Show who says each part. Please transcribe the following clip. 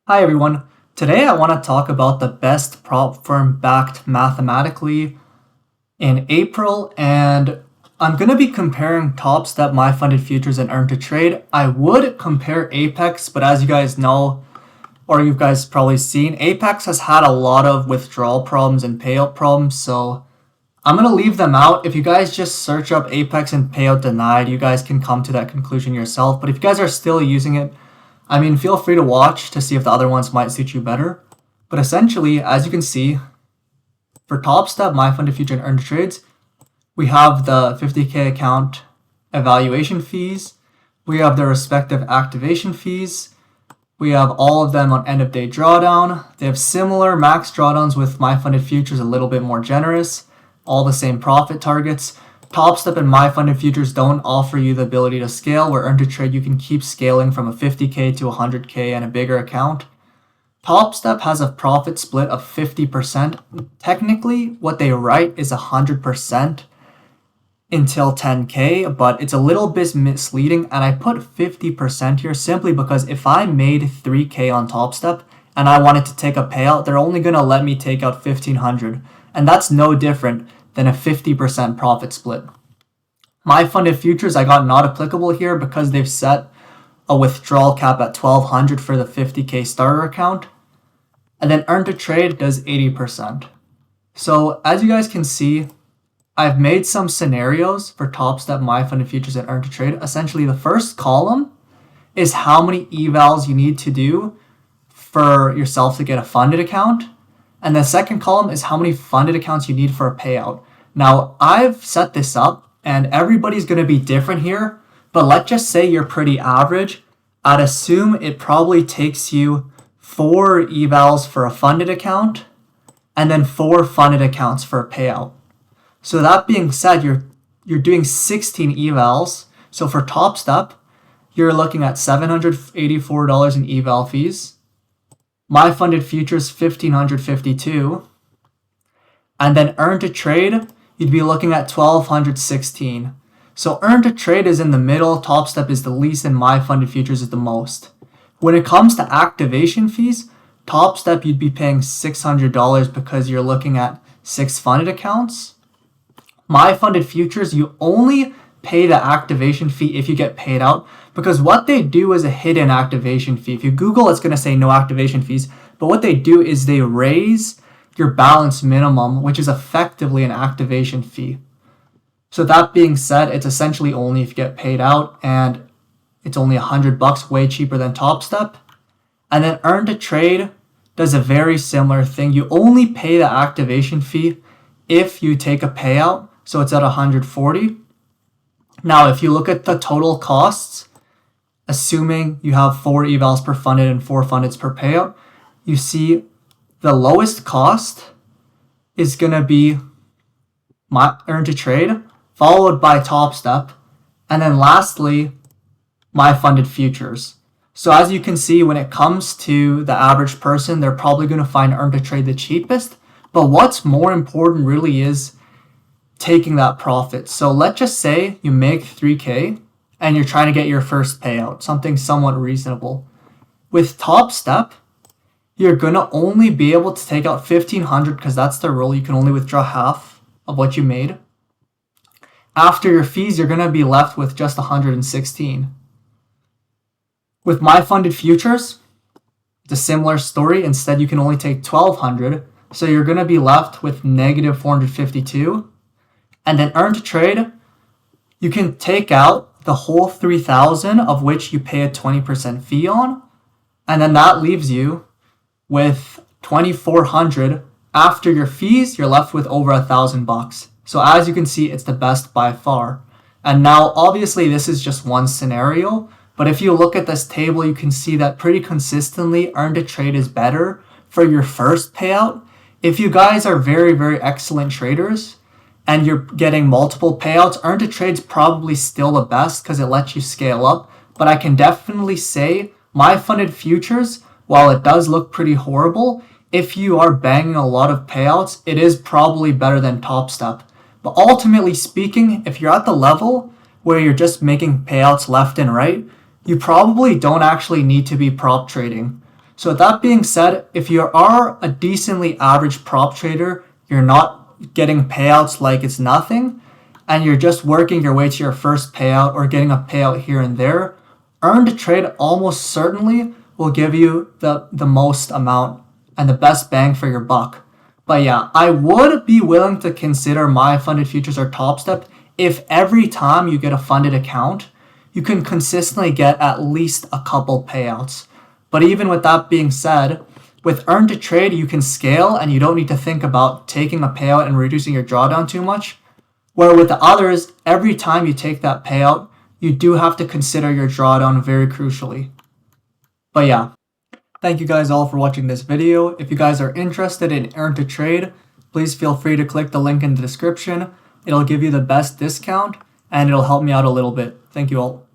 Speaker 1: Hi everyone. Today I want to talk about the best prop firm backed mathematically in April, and I'm going to be comparing Topstep, My Funded Futures, and Earn2Trade. I would compare Apex, but as you guys know, or you guys probably seen, Apex has had a lot of withdrawal problems and payout problems, so I'm going to leave them out. If you guys just search up Apex and payout denied, you guys can come to that conclusion yourself. But if you guys are still using it, feel free to watch to see if the other ones might suit you better. But essentially, as you can see, for Topstep, My Funded Future, and Earn2Trades, we have the 50K account evaluation fees. We have their respective activation fees. We have all of them on end of day drawdown. They have similar max drawdowns with My Funded Futures, a little bit more generous. All the same profit targets. Topstep and My Funded Futures don't offer you the ability to scale, where Earn2Trade you can keep scaling from a 50K to 100K and a bigger account. Topstep has a profit split of 50%. Technically, what they write is 100% until 10K, but it's a little bit misleading, and I put 50% here simply because if I made 3K on Topstep and I wanted to take a payout, they're only going to let me take out 1,500, and that's no different than a 50% profit split. My Funded Futures I got not applicable here because they've set a withdrawal cap at 1,200 for the 50K starter account. And then Earn2Trade does 80%. So as you guys can see, I've made some scenarios for Topstep, My Funded Futures, and Earn2Trade. Essentially, the first column is how many evals you need to do for yourself to get a funded account. And the second column is how many funded accounts you need for a payout. Now, I've set this up, and everybody's going to be different here, but let's just say you're pretty average. I'd assume it probably takes you 4 evals for a funded account, and then 4 funded accounts for a payout. So that being said, you're doing 16 evals. So for Topstep, you're looking at $784 in eval fees. My Funded Futures, $1,552. And then Earn2Trade, you'd be looking at $1,216. So Earn2Trade is in the middle, Topstep is the least, and My Funded Futures is the most. When it comes to activation fees, Topstep you'd be paying $600 because you're looking at 6 funded accounts. My Funded Futures, you only pay the activation fee if you get paid out, because what they do is a hidden activation fee. If you Google, it's going to say no activation fees, but what they do is they raise your balance minimum, which is effectively an activation fee. So that being said, it's essentially only if you get paid out, and it's only $100, way cheaper than Topstep. And then Earn2Trade does a very similar thing. You only pay the activation fee if you take a payout, so it's at $140. Now, if you look at the total costs, assuming you have 4 evals per funded and 4 fundeds per payout, you see the lowest cost is going to be my Earn2Trade, followed by Topstep, and then lastly, My Funded Futures. So as you can see, when it comes to the average person, they're probably going to find Earn2Trade the cheapest, but what's more important really is taking that profit. So let's just say you make 3K and you're trying to get your first payout, something somewhat reasonable. With Topstep, you're going to only be able to take out 1,500 because that's the rule. You can only withdraw half of what you made. After your fees, you're going to be left with just 116. With My Funded Futures, it's a similar story. Instead, you can only take 1,200. So you're going to be left with negative 452. And then Earn2Trade, you can take out the whole 3,000, of which you pay a 20% fee on. And then that leaves you with 2,400. After your fees, you're left with over $1,000. So as you can see, it's the best by far. And now, obviously, this is just one scenario. But if you look at this table, you can see that pretty consistently, Earn2Trade is better for your first payout. If you guys are very, very excellent traders and you're getting multiple payouts, Earn2Trade's probably still the best because it lets you scale up. But I can definitely say My Funded Futures, while it does look pretty horrible, if you are banging a lot of payouts, it is probably better than Topstep. But ultimately speaking, if you're at the level where you're just making payouts left and right, you probably don't actually need to be prop trading. So with that being said, if you are a decently average prop trader, you're not getting payouts like it's nothing, and you're just working your way to your first payout or getting a payout here and there, Earn2Trade almost certainly will give you the most amount and the best bang for your buck. But yeah, I would be willing to consider my funded futures or Topstep if every time you get a funded account, you can consistently get at least a couple payouts. But even with that being said, with Earn2Trade, you can scale and you don't need to think about taking a payout and reducing your drawdown too much. Where with the others, every time you take that payout, you do have to consider your drawdown very crucially. But yeah, thank you guys all for watching this video. If you guys are interested in Earn2Trade, please feel free to click the link in the description. It'll give you the best discount and it'll help me out a little bit. Thank you all.